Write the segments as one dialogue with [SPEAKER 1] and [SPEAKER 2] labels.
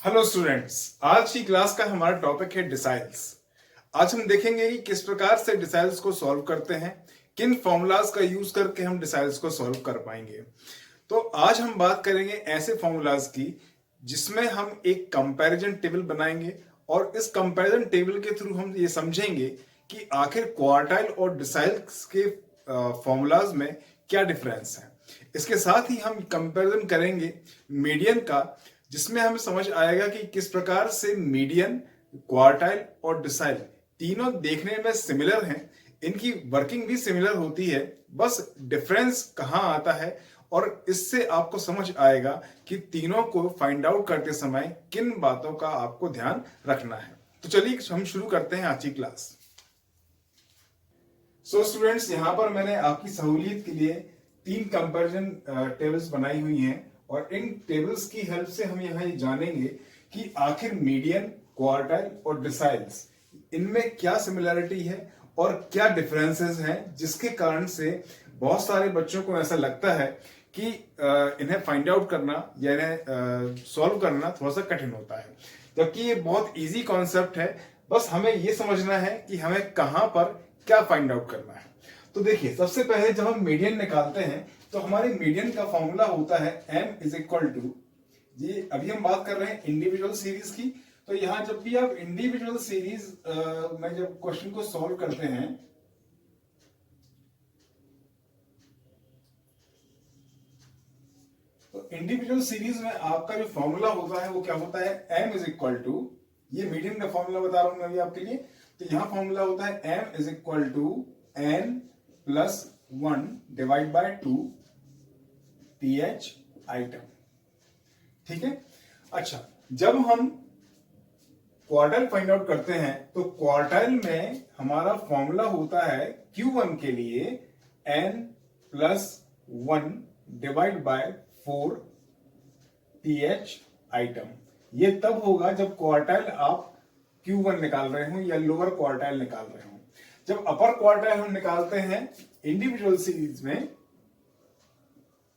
[SPEAKER 1] Hello students, आज की class का हमारा टॉपिक है डिसाइल्स। आज हम देखेंगे कि किस प्रकार से डिसाइल्स को सॉल्व करते हैं, किन फॉर्मूलाज का यूज करके हम डिसाइल्स को सॉल्व कर पाएंगे। तो आज हम बात करेंगे ऐसे फॉर्मूलाज की जिसमें हम एक कंपैरिजन टेबल बनाएंगे और इस कंपैरिजन टेबल के थ्रू हम ये समझेंगे कि आखिर क्वार्टाइल और डिसाइल्स के फॉर्मूलाज में क्या डिफरेंस है। इसके साथ ही हम कंपैरिजन करेंगे मीडियन का, जिसमें हमें समझ आएगा कि किस प्रकार से मीडियन, क्वार्टाइल और डिसाइल तीनों देखने में सिमिलर हैं, इनकी वर्किंग भी सिमिलर होती है, बस डिफरेंस कहाँ आता है। और इससे आपको समझ आएगा कि तीनों को फाइंड आउट करते समय किन बातों का आपको ध्यान रखना है। तो चलिए हम शुरू करते हैं आज की क्लास। सो स्टूडेंट्स, यहाँ पर मैंने आपकी सहूलियत के लिए 3 कंपैरिजन टेबल्स बनाई हुई हैं और इन टेबल्स की हेल्प से हम यहाँ ये जानेंगे कि आखिर मीडियन, क्वार्टाइल और डिसाइल्स इनमें क्या सिमिलरिटी है और क्या डिफरेंसेस हैं, जिसके कारण से बहुत सारे बच्चों को ऐसा लगता है कि इन्हें फाइंड आउट करना या इन्हें सॉल्व करना थोड़ा सा कठिन होता है, जबकि ये बहुत इजी कॉन्सेप्ट है। बस हमें ये समझना है कि हमें कहां पर क्या फाइंड आउट करना है। तो देखिए, सबसे पहले जब हम मीडियन निकालते हैं तो हमारे मीडियन का फॉर्मूला होता है m इज इक्वल टू, ये अभी हम बात कर रहे हैं इंडिविजुअल सीरीज की। तो यहां जब भी आप इंडिविजुअल सीरीज में जब क्वेश्चन को सॉल्व करते हैं तो इंडिविजुअल सीरीज में आपका जो फॉर्मूला होता है वो क्या होता है, m इज इक्वल टू, ये मीडियन का फॉर्मूला बता रहा हूं मैं अभी आपके लिए। तो यहां फॉर्मूला होता है m is equal to n plus 1 divide by 2 ph item. ठीक है। अच्छा, जब हम क्वार्टाइल फाइंड आउट करते हैं तो क्वार्टाइल में हमारा फॉर्मूला होता है Q1 के लिए n plus 1 divide by 4 ph item. ये तब होगा जब क्वार्टाइल आप Q1 निकाल रहे हो या लोअर क्वार्टाइल निकाल रहे हो। जब अपर क्वार्टाइल हम निकालते हैं इंडिविजुअल सीरीज में,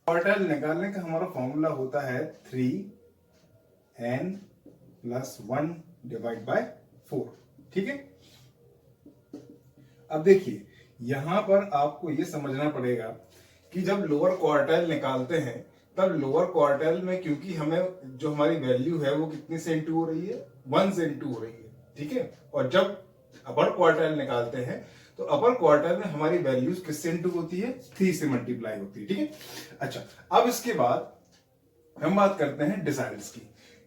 [SPEAKER 1] क्वार्टाइल निकालने का हमारा फॉर्मूला होता है 3n प्लस 1 डिवाइड बाय 4। ठीक है। अब देखिए, यहां पर आपको यह समझना पड़ेगा कि जब लोअर क्वार्टाइल निकालते हैं तब लोअर क्वार्टाइल में, क्योंकि हमें जो हमारी वैल्यू है वो कितनी से इंटू हो रही है, 1 से इंटू हो रही है। ठीक है। और जब अपर क्वार्टाइल निकालते हैं तो अपर क्वार्टाइल में हमारी वैल्यूज किससे इंटू होती है, 3 से मल्टीप्लाई होती है। ठीक है। अच्छा, अब इसके बाद हम बात करते हैं डिसाइल्स की।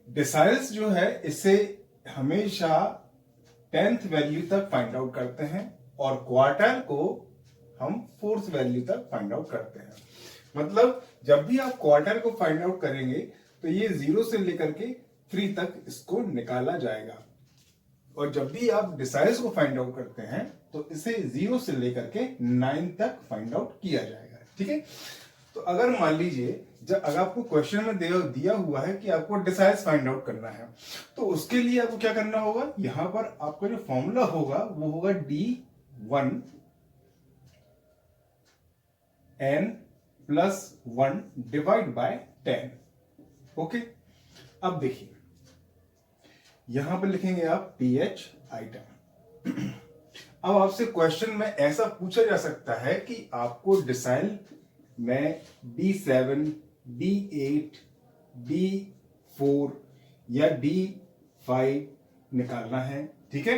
[SPEAKER 1] डिसाइल्स जो है इसे हमेशा 10th वैल्यू तक फाइंड आउट करते हैं और क्वार्टाइल को हम 4th वैल्यू तक फाइंड आउट करते हैं। मतलब जब भी आप क्वार्टाइल को फाइंड आउट करेंगे तो ये 0 से लेकर के 3 तक इसको निकाला जाएगा, और जब भी आप डिसाइल्स को फाइंड आउट करते हैं तो इसे 0 से लेकर के 9 तक फाइंड आउट किया जाएगा। ठीक है। तो अगर मान लीजिए जब अगर आपको क्वेश्चन में दिया हुआ है कि आपको डिसाइल्स फाइंड आउट करना है, तो उसके लिए आपको क्या करना होगा, यहां पर आपका जो फॉर्मूला होगा वो होगा d1 n plus 1 divide bye 10। Okay. अब देखिए, यहां पर लिखेंगे आप ph आइटम। अब आपसे क्वेश्चन में ऐसा पूछा जा सकता है कि आपको डिसाइल में D7, D8, D4 या D5 निकालना है। ठीक है।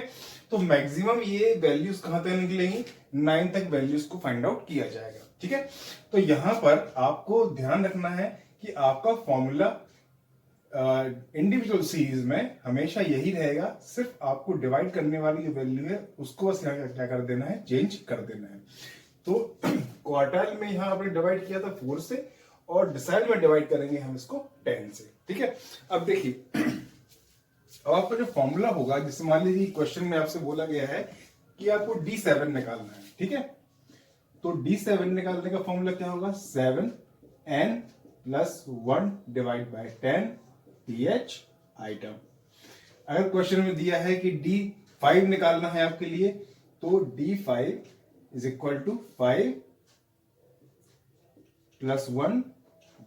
[SPEAKER 1] तो मैक्सिमम ये वैल्यूज कहां तक निकलेंगी, 9 तक वैल्यूज को फाइंड आउट किया जाएगा। ठीक है। तो यहां पर आपको ध्यान रखना है कि आपका फॉर्मूला इंडिविजुअल सीरीज में हमेशा यही रहेगा, सिर्फ आपको डिवाइड करने वाली जो वैल्यू है उसको बस क्या कर देना है, चेंज कर देना है। तो क्वार्टाइल में यहां आपने डिवाइड किया था 4 से और डिसाइल में डिवाइड करेंगे हम इसको 10 से। ठीक है। अब देखिए, अब आपका जो फॉर्मूला होगा, जिससे मान लीजिए क्वेश्चन में आपसे बोला गया है कि आपको D7 निकालना है। ठीक है। तो D7 निकालने का फॉर्मूला क्या होगा, 7n plus 1 divide bye 10 ph item. अगर क्वेश्चन में दिया है कि D5 निकालना है आपके लिए, तो D5 is equal to 5 plus 1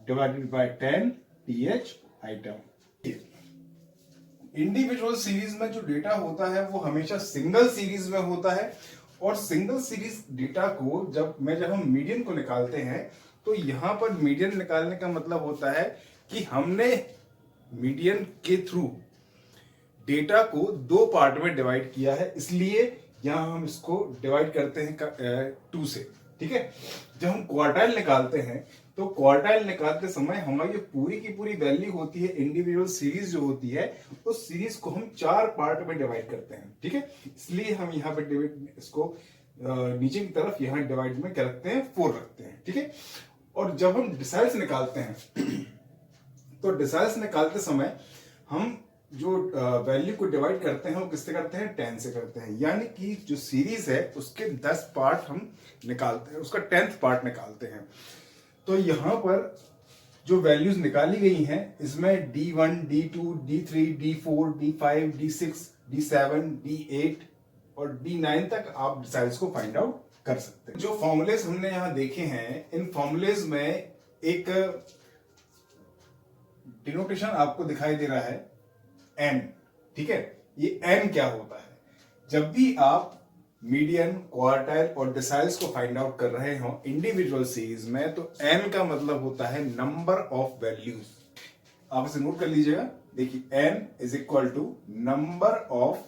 [SPEAKER 1] divided by 10 ph item. Individual series में जो डेटा होता है वो हमेशा सिंगल सीरीज में होता है, और सिंगल सीरीज डेटा को जब हम मीडियन को निकालते हैं तो यहां पर मीडियन निकालने का मतलब होता है कि हमने मीडियन के थ्रू डेटा को दो पार्ट में डिवाइड किया है, इसलिए यहां हम इसको डिवाइड करते हैं 2 से। ठीक है, जब हम क्वार्टाइल निकालते हैं तो क्वार्टाइल निकालते समय हमारी जो पूरी की पूरी वैल्यू होती है इंडिविजुअल सीरीज जो होती है उस सीरीज को हम 4 पार्ट में डिवाइड करते हैं। ठीक है, इसलिए हम यहाँ पे इसको नीचे की तरफ यहाँ डिवाइड में क्या रखते हैं, 4 रखते हैं। ठीक है, और जब हम डिसाइल्स निकालते हैं तो डिसाइल्स निकालते समय हम जो वैल्यू को डिवाइड करते हैं वो किससे करते हैं, 10 से करते हैं। यानी कि जो सीरीज है उसके 10 पार्ट हम निकालते हैं, उसका 10th पार्ट निकालते हैं। तो यहां पर जो वैल्यूज निकाली गई हैं इसमें D1, D2, D3, D4, D5, D6, D7, D8 और D9 तक आप डिसाइल्स को फाइंड आउट कर सकते हैं। जो फॉर्मूलेज हमने यहां देखे हैं, इन फॉर्मूलेज में एक डिनोटेशन आपको दिखाई दे रहा है n। ठीक है, ये n क्या होता है, जब भी आप मीडियन, क्वार्टाइल और डिसाइल्स को फाइंड आउट कर रहे हो इंडिविजुअल सीरीज में, तो n का मतलब होता है नंबर ऑफ वैल्यूज। आप इसे नोट कर लीजिएगा, देखिए n is equal to number of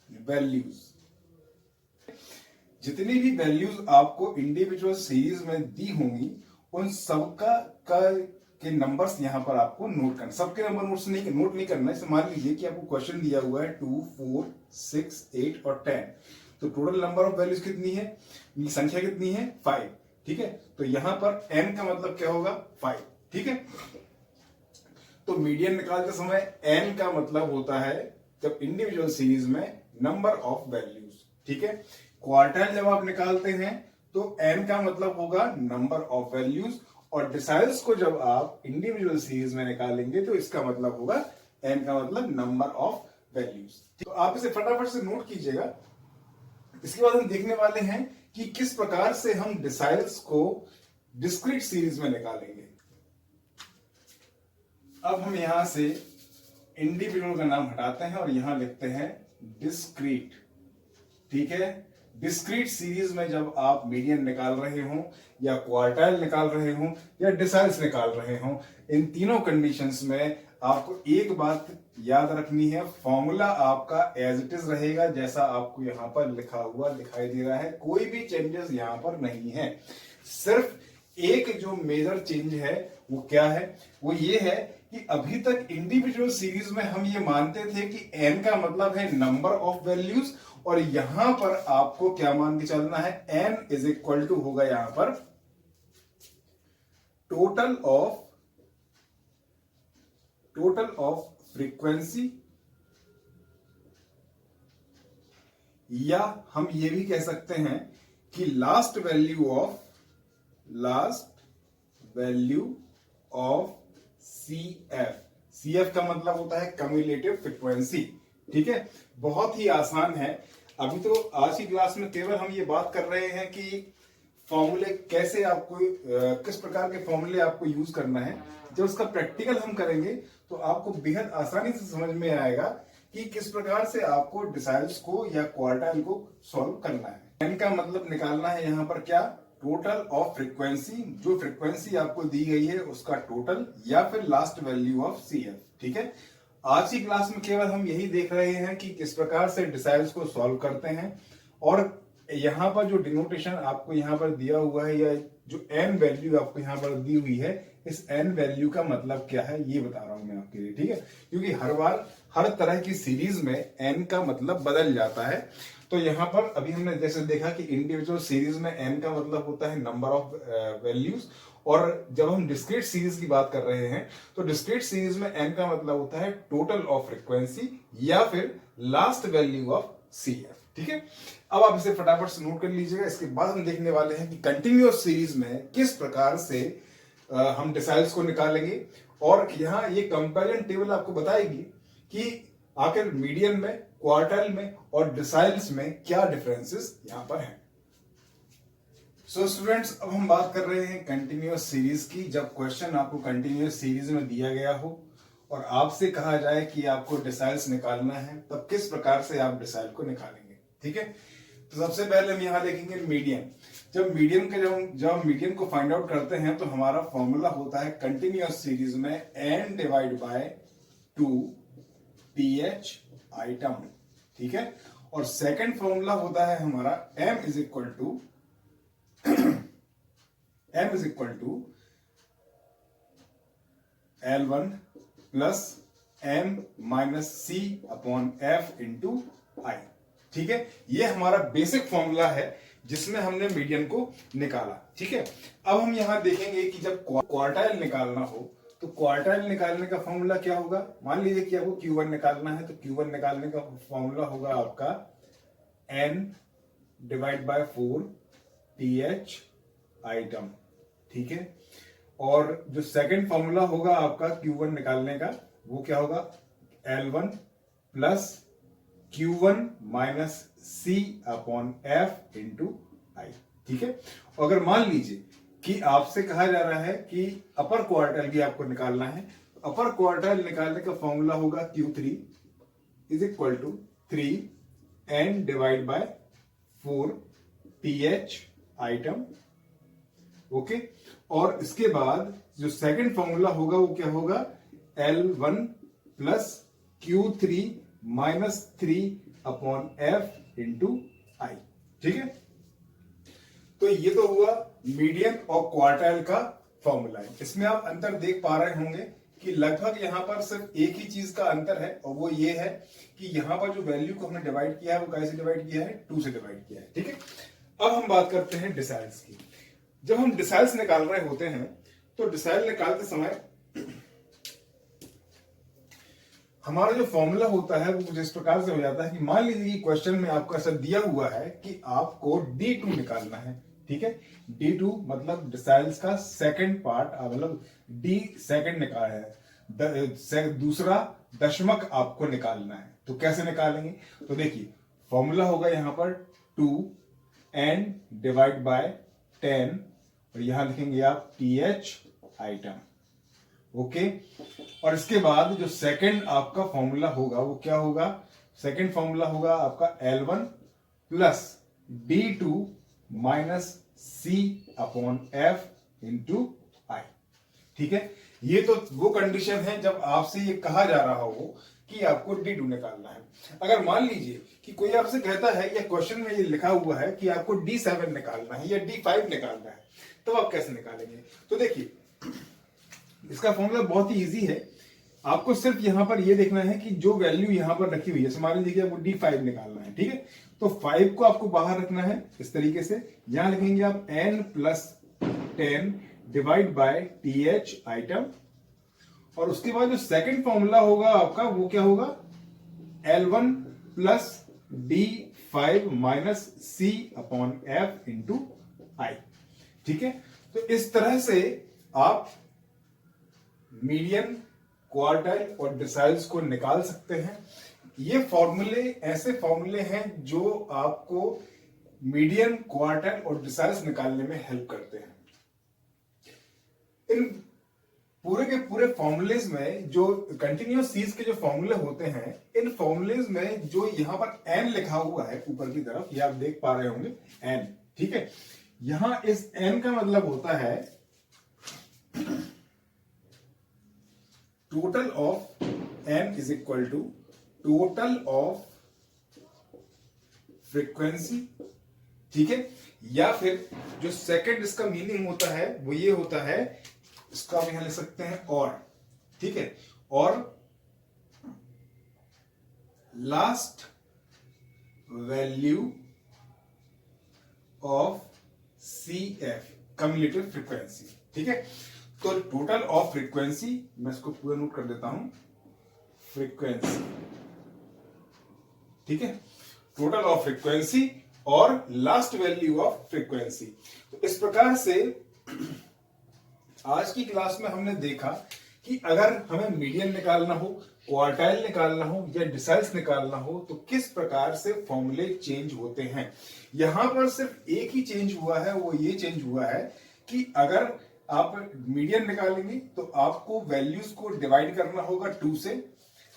[SPEAKER 1] values. जितनी भी वैल्यूज आपको इंडिविजुअल सीरीज में दी होंगी उन सबका के नंबर्स यहां पर आपको नोट करना, सबके नंबर नोट नहीं करना है। मान लीजिए कि आपको क्वेश्चन दिया हुआ है 2, 4, 6, 8 और 10, तो टोटल नंबर ऑफ वैल्यूज कितनी है, संख्या कितनी है, 5। ठीक है, तो यहां पर n का मतलब क्या होगा, 5। ठीक है, तो मीडियन निकालते समय n का मतलब होता है जब इंडिविजुअल सीरीज में नंबर ऑफ वैल्यूज। ठीक है, क्वार्टाइल जब आप निकालते हैं तो n का मतलब होगा नंबर ऑफ वैल्यूज, और डिसाइल्स को जब आप इंडिविजुअल सीरीज में निकालेंगे तो इसका मतलब होगा n का मतलब नंबर ऑफ वैल्यूज। तो आप इसे फटाफट से नोट कीजिएगा। इसके बाद हम देखने वाले हैं कि किस प्रकार से हम डिसाइल्स को डिस्क्रीट सीरीज में निकालेंगे। अब हम यहां से इंडिविजुअल का नाम हटाते हैं और यहां लिखते हैं डिस्क्रीट। ठीक है, डिस्क्रीट सीरीज में जब आप मीडियन निकाल रहे हो या क्वार्टाइल निकाल रहे हो या डिसाइल्स निकाल रहे हो, इन तीनों कंडीशंस में आपको एक बात याद रखनी है, फॉर्मूला आपका एज इट इज रहेगा जैसा आपको यहां पर लिखा हुआ दिखाई दे रहा है, कोई भी चेंजेस यहां पर नहीं है। सिर्फ एक जो मेजर चेंज है वो क्या है, वो ये है कि अभी तक इंडिविजुअल सीरीज में हम ये मानते थे कि n का मतलब है नंबर ऑफ वैल्यूज, और यहां पर आपको क्या मान के चलना है, n इज इक्वल टू होगा यहां पर टोटल ऑफ फ्रीक्वेंसी, या हम ये भी कह सकते हैं कि लास्ट वैल्यू ऑफ CF का मतलब होता है कम्युलेटिव फ्रीक्वेंसी। ठीक है, बहुत ही आसान है। अभी तो आज की क्लास में केवल हम ये बात कर रहे हैं कि फॉर्मूले कैसे आपको किस प्रकार के फॉर्मूले आपको यूज करना है। जब उसका प्रैक्टिकल हम करेंगे तो आपको बेहद आसानी से समझ में आएगा कि किस प्रकार से आपको डिसाइल्स को या क्वार्टाइल को सॉल्व करना है। n का मतलब निकालना है यहाँ पर क्या, टोटल ऑफ फ्रीक्वेंसी, जो फ्रीक्वेंसी आपको दी गई है उसका टोटल, या फिर लास्ट वैल्यू ऑफ CF। ठीक है, आज की क्लास में केवल हम यही देख रहे हैं कि किस प्रकार से डिसाइल्स को सॉल्व करते हैं, और यहाँ पर जो डिनोटेशन आपको यहाँ पर दिया हुआ है या जो n वैल्यू आपको यहाँ पर दी हुई है, इस n वैल्यू का मतलब क्या है ये बता रहा हूं मैं आपके लिए। ठीक है, क्योंकि हर बार हर तरह की सीरीज में n का मतलब बदल जाता है। तो यहाँ पर अभी हमने जैसे देखा कि इंडिविजुअल सीरीज में n का मतलब होता है नंबर ऑफ वैल्यूज, और जब हम डिस्क्रीट सीरीज की बात कर रहे हैं तो डिस्क्रीट सीरीज में n का मतलब होता है टोटल ऑफ फ्रीक्वेंसी या फिर लास्ट वैल्यू ऑफ CF। ठीक है, अब आप इसे फटाफट से नोट कर लीजिएगा। इसके बाद हम देखने वाले हैं कि कंटिन्यूअस सीरीज में किस प्रकार से हम डिसाइल्स को निकालेंगे, और यहाँ ये कंपैरिजन टेबल आपको बताएगी कि आखिर मीडियन में, क्वार्टाइल में और डिसाइल्स में क्या डिफरेंसेस यहाँ पर हैं। सो स्टूडेंट्स, अब हम बात कर रहे हैं कंटिन्यूअस सीरीज की। जब क्वेश्चन आपको कंटिन्यूअस सीरीज में दिया गया हो और आपसे कहा जाए कि आपको डिसाइल्स निकालना है, तब किस प्रकार से आप डिसाइल को निकालेंगे। ठीक है, तो सबसे पहले हम यहाँ देखेंगे मीडियन। जब मीडियन को फाइंड आउट करते हैं तो हमारा फॉर्मूला होता है कंटिन्यूअस सीरीज में n divide by 2 ph item. ठीक है, और सेकंड फॉर्मूला होता है हमारा m is equal to L1 plus m minus c upon f into I. ठीक है, ये हमारा बेसिक फॉर्मूला है जिसमें हमने मीडियन को निकाला। ठीक है, अब हम यहां देखेंगे कि जब क्वार्टाइल निकालना हो तो क्वार्टाइल निकालने का फॉर्मूला क्या होगा। मान लीजिए कि आपको Q1 निकालना है, तो Q1 निकालने का फॉर्मूला होगा आपका n divide by 4 ph item. ठीक है, और जो सेकंड फॉर्मूला होगा आपका Q1 निकालने का वो क्या होगा, L1 plus Q1 minus C upon F into I. ठीक है, अगर मान लीजिए कि आपसे कहा जा रहा है कि अपर क्वार्टाइल भी आपको निकालना है, अपर क्वार्टाइल निकालने का फॉर्मूला होगा Q3 is equal to 3n divide by 4 ph item. Okay, और इसके बाद जो सेकंड फॉर्मूला होगा वो क्या होगा, L1 plus Q3 minus 3 upon F into I. ठीक है, तो ये तो हुआ मीडियन और क्वार्टाइल का फॉर्मूला है। इसमें आप अंतर देख पा रहे होंगे कि लगभग यहां पर सिर्फ एक ही चीज का अंतर है, और वो ये है कि यहां पर जो वैल्यू को हमने डिवाइड किया है वो कैसे डिवाइड किया है, 2 से डिवाइड किया है। ठीक है, अब हम बात करते हैं डिसाइल्स की। जब हम डिसाइल्स निकाल रहे होते हैं तो डिसाइल निकालते समय हमारा जो फॉर्मूला होता है वो कुछ इस प्रकार से हो जाता है कि मान लीजिए कि क्वेश्चन में आपको ऐसा दिया हुआ है कि आपको D2 निकालना है। ठीक है, D2 मतलब डिसाइल्स का सेकंड पार्ट, मतलब D सेकंड निकाला है, दूसरा दशमक आपको निकालना है। तो कैसे निकालेंगे, तो देखिए फॉर्मूला होगा यहां पर 2n डिवाइड बाय 10 और यहां लिखेंगे आप ph आइटम। ओके, और इसके बाद जो सेकंड आपका फॉर्मूला होगा वो क्या होगा, सेकंड फॉर्मूला होगा आपका L1 plus D2 minus C upon F into I. ठीक है, ये तो वो कंडीशन है जब आपसे ये कहा जा रहा हो कि आपको D2 निकालना है। अगर मान लीजिए कि कोई आपसे कहता है या क्वेश्चन में ये लिखा हुआ है कि आपको D7 निकालना है या D5 निकालना है, तो आप कैसे निकालेंगे। तो देखिए इसका फॉर्मूला बहुत ही इजी है, आपको सिर्फ यहां पर ये देखना है कि जो वैल्यू यहां पर रखी हुई है, मान लीजिए कि आपको D5 निकालना है। ठीक है, तो 5 को आपको बाहर रखना है इस तरीके से, यहां लिखेंगे आप n plus 10 divide by TH item, और उसके बाद जो सेकंड फॉर्मूला होगा आपका वो क्या होगा, L1 plus D5 minus C upon F into I. ठीक है, तो इस तरह से आप मीडियन, क्वार्टाइल और डिसाइल्स को निकाल सकते हैं। ये फॉर्मूले ऐसे फॉर्मूले हैं जो आपको मीडियन, क्वार्टाइल और डिसाइल्स निकालने में हेल्प करते हैं। इन पूरे के पूरे फॉर्मूलेज में जो कंटिन्यूअस सीरीज के जो फॉर्मूले होते हैं, इन फॉर्मूलेज में जो यहां पर n लिखा हुआ है ऊपर की तरफ, ये आप देख पा रहे होंगे n। ठीक है, यहां इस n का मतलब होता है total of n is equal to total of frequency. ठीक है, या फिर जो सेकंड इसका मीनिंग होता है वो ये होता है, इसको आप यहां लिख सकते हैं और। ठीक है, और last value of CF cumulative frequency. ठीक है, तो टोटल ऑफ फ्रीक्वेंसी, मैं इसको पूरा नोट कर देता हूं, फ्रीक्वेंसी। ठीक है, टोटल ऑफ फ्रीक्वेंसी और लास्ट वैल्यू ऑफ फ्रीक्वेंसी। तो इस प्रकार से आज की क्लास में हमने देखा कि अगर हमें मीडियन निकालना हो, क्वार्टाइल निकालना हो या डिसाइल्स निकालना हो तो किस प्रकार से फॉर्मूले चेंज होते हैं। यहां पर सिर्फ एक ही चेंज हुआ है, वो ये चेंज हुआ है कि अगर आप मीडियन निकालेंगे तो आपको वैल्यूज को डिवाइड करना होगा 2 से।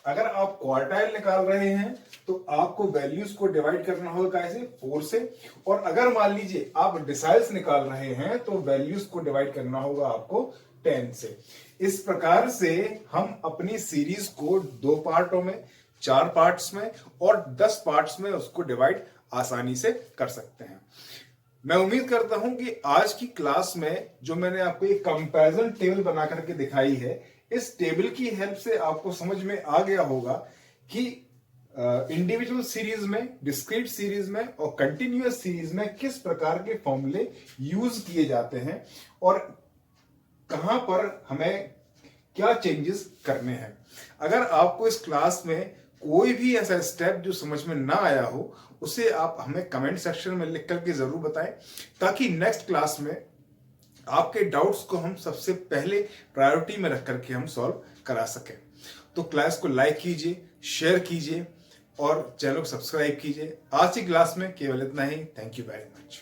[SPEAKER 1] अगर आप क्वार्टाइल निकाल रहे हैं तो आपको वैल्यूज को डिवाइड करना होगा कैसे, 4 से। और अगर मान लीजिए आप डिसाइल्स निकाल रहे हैं तो वैल्यूज को डिवाइड करना होगा आपको 10 से। इस प्रकार से हम अपनी सीरीज को 2 पार्टों में, 4 पार्ट्स में और 10 पार्ट्स में उसको डिवाइड आसानी से कर सकते हैं। मैं उम्मीद करता हूं कि आज की क्लास में जो मैंने आपको एक कंपैरिजन टेबल बना करके दिखाई है, इस टेबल की हेल्प से आपको समझ में आ गया होगा कि इंडिविजुअल सीरीज में, डिस्क्रीट सीरीज में और कंटिन्यूअस सीरीज में किस प्रकार के फॉर्मूले यूज किए जाते हैं और कहां पर हमें क्या चेंजेस करने हैं। अगर आपको इस क्लास में कोई भी ऐसा स्टेप जो समझ में ना आया हो, उसे आप हमें कमेंट सेक्शन में लिख करके जरूर बताएं, ताकि नेक्स्ट क्लास में आपके डाउट्स को हम सबसे पहले प्रायोरिटी में रख करके हम सॉल्व करा सकें। तो क्लास को लाइक कीजिए, शेयर कीजिए और चैनल को सब्सक्राइब कीजिए। आज की क्लास में केवल इतना ही। Thank you very much.